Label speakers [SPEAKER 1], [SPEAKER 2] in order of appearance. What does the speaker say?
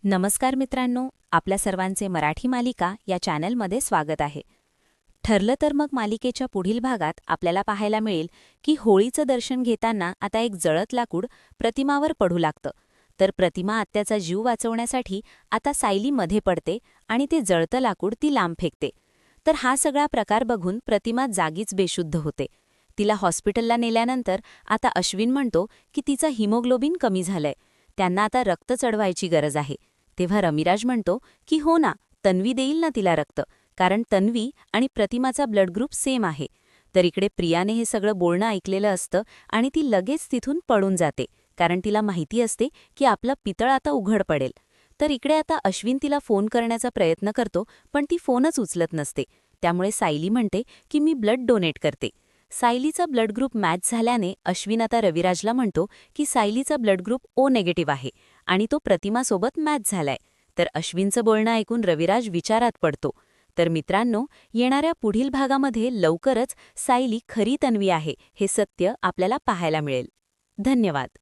[SPEAKER 1] नमस्कार मित्रांनो, आपल्या सर्वांचे मराठी मालिका या चॅनलमध्ये स्वागत आहे. ठरलं तर मग मालिकेच्या पुढील भागात आपल्याला पाहायला मिळेल की होळीचं दर्शन घेताना आता एक जळत लाकूड प्रतिमावर पडू लागतं. तर प्रतिमा आत्याचा जीव वाचवण्यासाठी आता सायली मध्ये पडते आणि ते जळतं लाकूड ती लांब फेकते. तर हा सगळा प्रकार बघून प्रतिमा जागीच बेशुद्ध होते. तिला हॉस्पिटलला नेल्यानंतर आता अश्विन म्हणतो की तिचं हिमोग्लोबिन कमी झालंय, त्यांना आता रक्त चढवायची गरज आहे. तेव्हा रमिराज म्हणतो की हो ना, तन्वी देईल ना तिला रक्त, कारण तन्वी आणि प्रतिमाचा ब्लड ग्रुप सेम आहे. तर इकडे प्रियाने हे सगळं बोलणं ऐकलेलं असतं आणि ती लगेच तिथून पळून जाते, कारण तिला माहिती असते की आपलं पितळ आता उघड पडेल. तर इकडे आता अश्विन तिला फोन करण्याचा प्रयत्न करतो, पण ती फोनच उचलत नसते. त्यामुळे सायली म्हणते की मी ब्लड डोनेट करते. सायलीचा ब्लड ग्रुप मॅच झाल्याने अश्विन आता रविराजला म्हणतो की सायलीचा ब्लड ग्रुप ओ नेगेटिव्ह आहे आणि तो प्रतिमासोबत मॅच झालाय. तर अश्विनचं बोलणं ऐकून रविराज विचारात पडतो. तर मित्रांनो, येणाऱ्या पुढील भागामध्ये लवकरच सायली खरी तन्वी आहे हे सत्य आपल्याला पाहायला मिळेल. धन्यवाद.